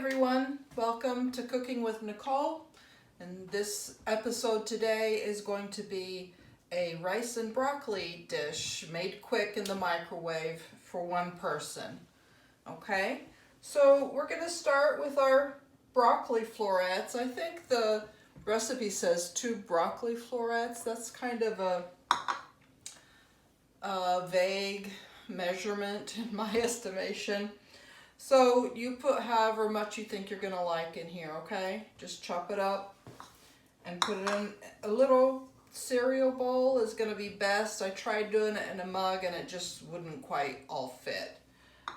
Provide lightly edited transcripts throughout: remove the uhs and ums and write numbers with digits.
everyone, welcome to Cooking with Nicole, and this episode today is going to be a rice and broccoli dish made quick in the microwave for one person. Okay, so we're going to start with our broccoli florets. I think the recipe says 2 broccoli florets. That's kind of a vague measurement in my estimation. So you put however much you think you're going to like in here, okay? Just chop it up and put it in a little cereal bowl is going to be best. I tried doing it in a mug and it just wouldn't quite all fit.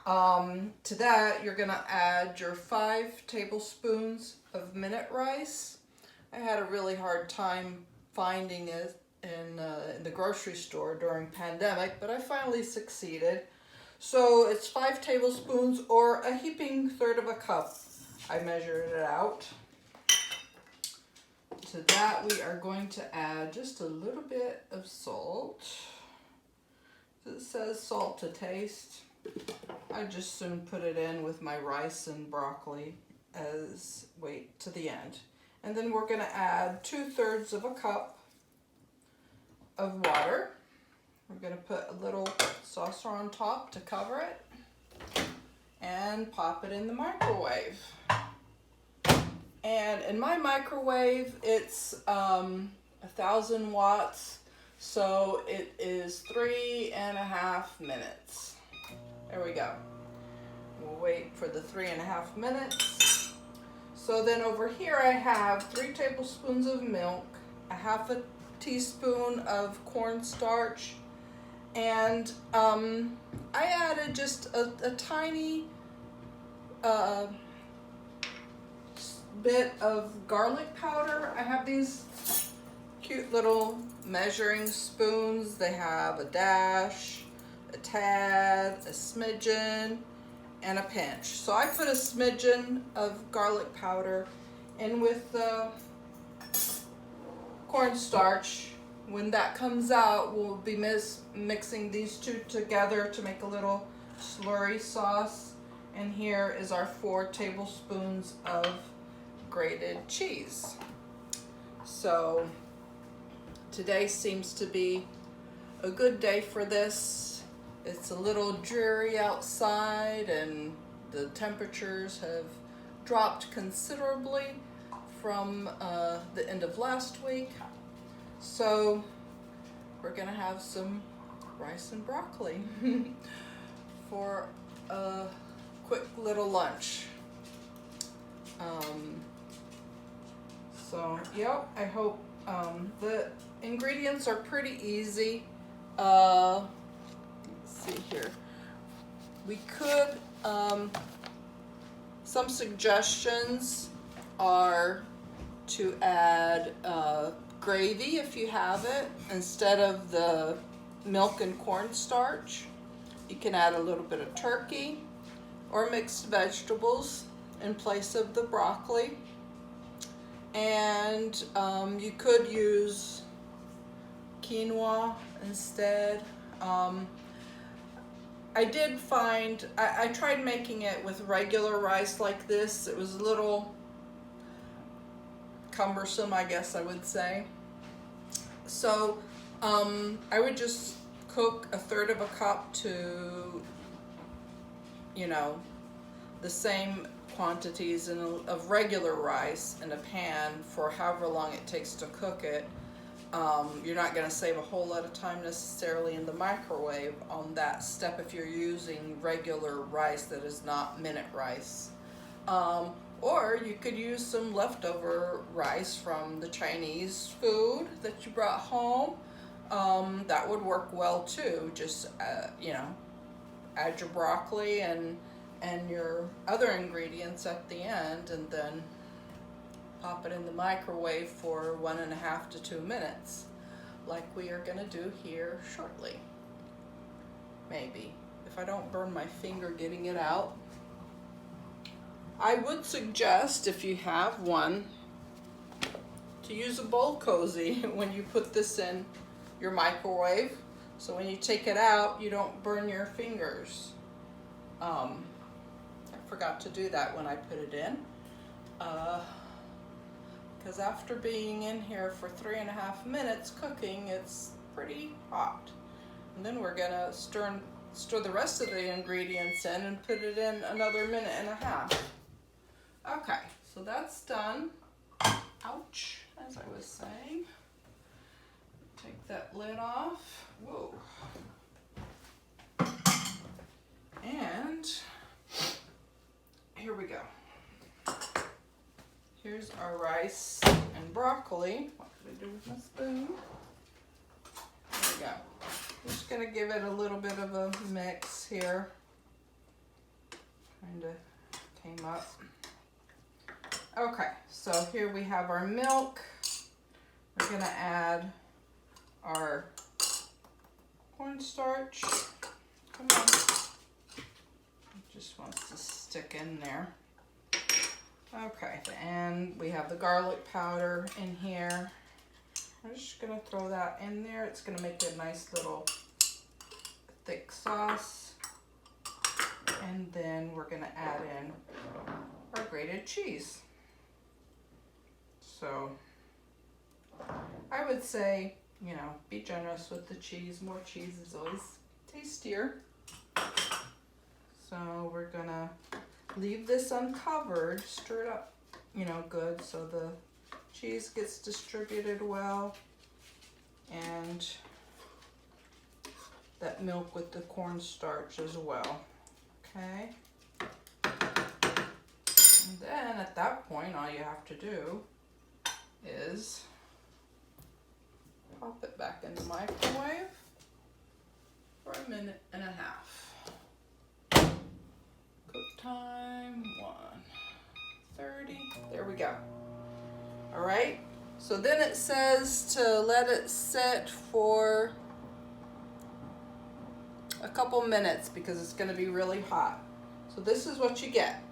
To that, you're going to add your 5 tablespoons of minute rice. I had a really hard time finding it in the grocery store during pandemic, but I finally succeeded. So it's 5 tablespoons or a heaping third of a cup. I measured it out. To that we are going to add just a little bit of salt. It says salt to taste. I just soon put it in with my rice and broccoli as wait to the end. And then we're going to add 2/3 of a cup of water. We're going to put a little saucer on top to cover it and pop it in the microwave. And in my microwave, it's 1,000 watts, so it is 3.5 minutes. There we go. We'll wait for the 3.5 minutes. So then over here I have 3 tablespoons of milk, a 1/2 teaspoon of cornstarch, and I added just a tiny bit of garlic powder. I have these cute little measuring spoons. They have a dash, a tad, a smidgen, and a pinch. So I put a smidgen of garlic powder in with the cornstarch. When that comes out, we'll be mixing these two together to make a little slurry sauce. And here is our 4 tablespoons of grated cheese. So today seems to be a good day for this. It's a little dreary outside and the temperatures have dropped considerably from the end of last week. So we're gonna have some rice and broccoli for a quick little lunch. So yep, I hope the ingredients are pretty easy. Let's see here. We could, some suggestions are to add gravy if you have it instead of the milk and cornstarch. You can add a little bit of turkey or mixed vegetables in place of the broccoli. And you could use quinoa instead. I did find, I tried making it with regular rice like this. It was a little cumbersome, I guess I would say. So I would just cook 1/3 of a cup to, the same quantities of regular rice in a pan for however long it takes to cook it. You're not going to save a whole lot of time necessarily in the microwave on that step if you're using regular rice that is not minute rice. Or you could use some leftover rice from the Chinese food that you brought home. That would work well too. Just, add your broccoli and your other ingredients at the end, and then pop it in the microwave for 1.5 to 2 minutes, like we are going to do here shortly. Maybe, if I don't burn my finger getting it out. I would suggest, if you have one, to use a bowl cozy when you put this in your microwave, so when you take it out, you don't burn your fingers. I forgot to do that when I put it in. Because after being in here for 3.5 minutes cooking, it's pretty hot. And then we're gonna stir the rest of the ingredients in and put it in another 1.5 minutes. Okay, so that's done. Ouch, as I was saying. Take that lid off. Whoa. And here we go. Here's our rice and broccoli. What did I do with my spoon? There we go. I'm just gonna give it a little bit of a mix here. Kind of came up. Okay, so here we have our milk. We're gonna add our cornstarch. Come on. It just wants to stick in there. Okay, and we have the garlic powder in here. I'm just gonna throw that in there. It's gonna make a nice little thick sauce. And then we're gonna add in our grated cheese. So I would say, you know, be generous with the cheese. More cheese is always tastier. So we're gonna leave this uncovered, stir it up, you know, good so the cheese gets distributed well, and that milk with the cornstarch as well. Okay. And then at that point, all you have to do is pop it back in the microwave for 1.5 minutes. Cook time 1:30. There we go. All right. So then it says to let it sit for a couple minutes because it's going to be really hot. So this is what you get.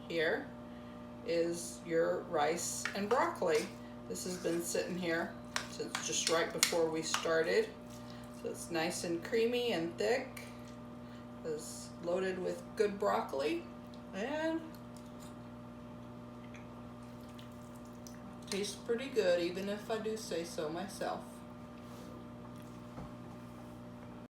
Here is your rice and broccoli. This has been sitting here since just right before we started. So it's nice and creamy and thick. It's loaded with good broccoli and tastes pretty good, even if I do say so myself.